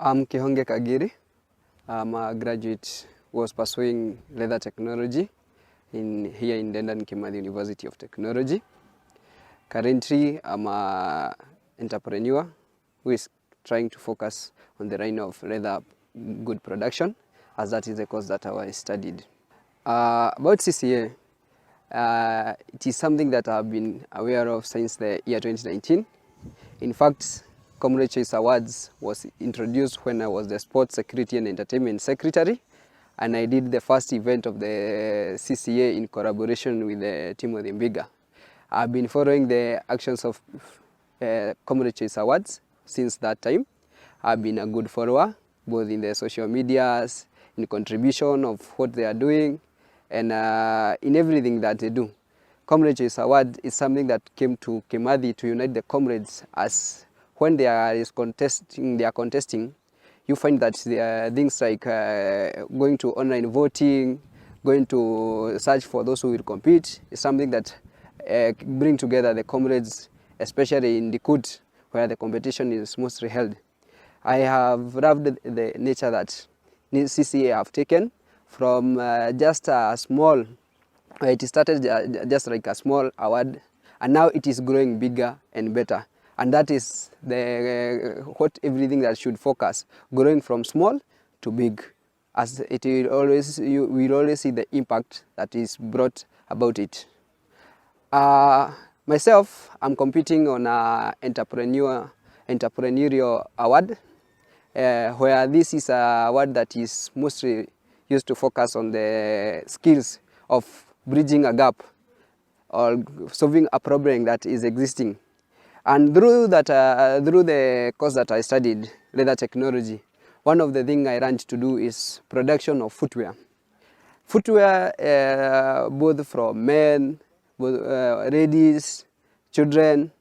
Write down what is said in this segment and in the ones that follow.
I'm Kihonge Kagiri. I'm a graduate who was pursuing leather technology here in Dendan Kimathi University of Technology. Currently, I'm an entrepreneur who is trying to focus on the line of leather good production, as that is the course that I studied. About CCA, it is something that I've been aware of since the year 2019. In fact, Comrade Choice Awards was introduced when I was the Sports Security and Entertainment Secretary, and I did the first event of the CCA in collaboration with Timothy Mbiga. I've been following the actions of Comrade Choice Awards since that time. I've been a good follower, both in the social medias, in contribution of what they are doing, and in everything that they do. Comrade Choice Award is something that came to Kimathi to unite the comrades, as when they are contesting, you find that there are things like going to online voting, going to search for those who will compete, is something that bring together the comrades, especially in DeKUT, where the competition is mostly held. I have loved the nature that CCA have taken from just a small, it started just like a small award, and now it is growing bigger and better. And that is what everything that should focus, growing from small to big, as it will always, you will always see the impact that is brought about it. Myself, I'm competing on an entrepreneurial award, where this is a award that is mostly used to focus on the skills of bridging a gap or solving a problem that is existing. And through that, through the course that I studied, leather technology, one of the things I learned to do is production of footwear. Footwear, both from men, both, ladies, children,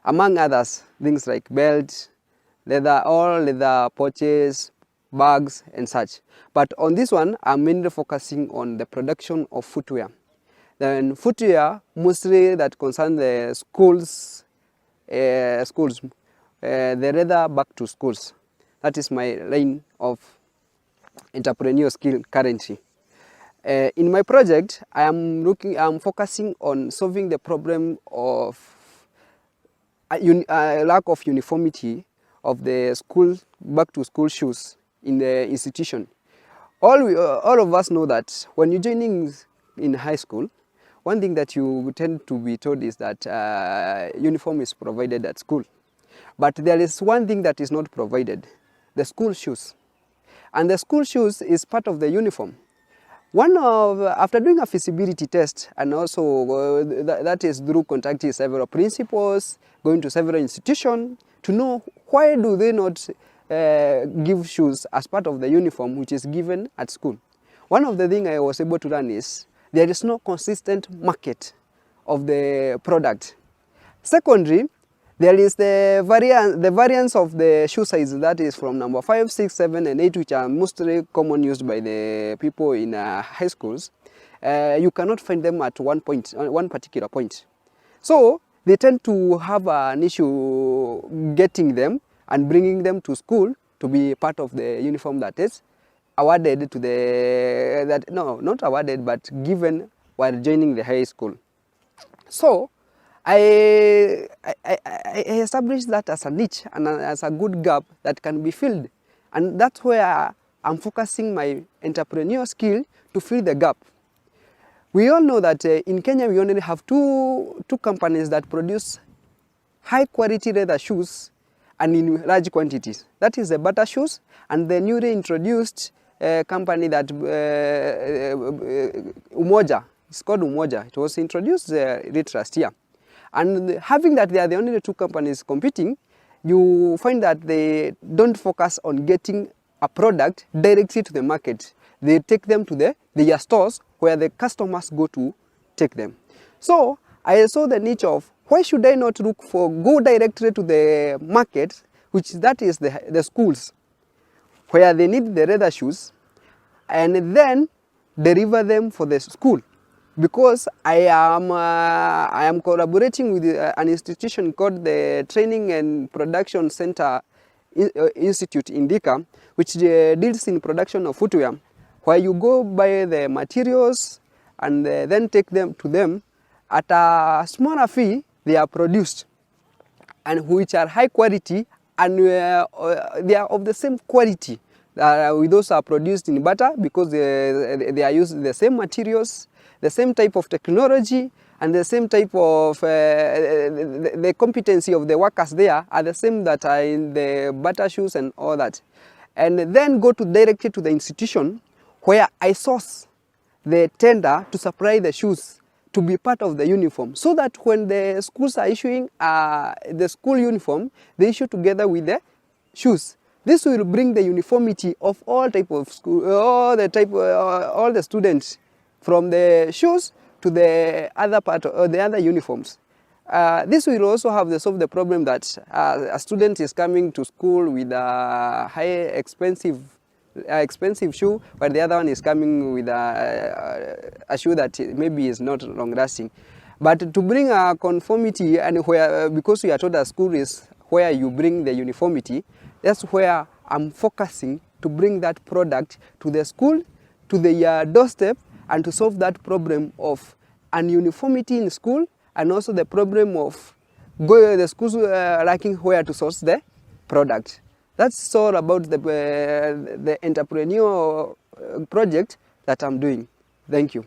among others, things like belts, leather, all leather pouches, bags, and such. But on this one, I'm mainly focusing on the production of footwear. Then footwear, mostly that concern the schools, the leather back to schools. That is my line of entrepreneurial skill currently. In my project, I'm focusing on solving the problem of lack of uniformity of the school back to school shoes in the institution. All of us know that when you're joining in high school, one thing that you tend to be told is that uniform is provided at school. But there is one thing that is not provided, the school shoes. And the school shoes is part of the uniform. After doing a feasibility test, and also that is through contacting several principals, going to several institutions, to know why do they not give shoes as part of the uniform which is given at school. One of the things I was able to learn is there is no consistent market of the product. Secondly, there is the variance of the shoe size, that is from number 5, 6, 7, and 8, which are mostly common used by the people in high schools. You cannot find them at one particular point. So they tend to have an issue getting them and bringing them to school to be part of the uniform that is awarded to not awarded, but given while joining the high school. So I established that as a niche and as a good gap that can be filled. And that's where I'm focusing my entrepreneurial skill to fill the gap. We all know that in Kenya we only have two companies that produce high quality leather shoes and in large quantities. That is the Butter Shoes and the newly introduced company that Umoja. It's called Umoja. It was introduced late last year. And having that they are the only two companies competing, you find that they don't focus on getting a product directly to the market. They take them to their stores where the customers go to take them. So I saw the niche of why should I not go directly to the market, which that is the schools, where they need the leather shoes, and then deliver them for the school. Because I am collaborating with an institution called the Training and Production Center institute in DeKUT, which deals in production of footwear, where you go buy the materials and then take them to them at a smaller fee. They are produced and which are high quality, and they are of the same quality with those are produced in butter, because they are using the same materials, the same type of technology, and the same type of the competency of the workers there are the same that are in the butter shoes and all that. And then go to directly to the institution where I source the tender to supply the shoes to be part of the uniform, so that when the schools are issuing the school uniform, they issue together with the shoes. This will bring the uniformity of all type of school, all the students, from the shoes to the other part or the other uniforms. This will also have solve the problem that a student is coming to school with a expensive shoe, but the other one is coming with a shoe that maybe is not long lasting. But to bring a conformity, and where, because we are told that school is where you bring the uniformity, that's where I'm focusing to bring that product to the school, to the doorstep, and to solve that problem of uniformity in school, and also the problem of the schools lacking where to source the product. That's all about the entrepreneurial project that I'm doing. Thank you.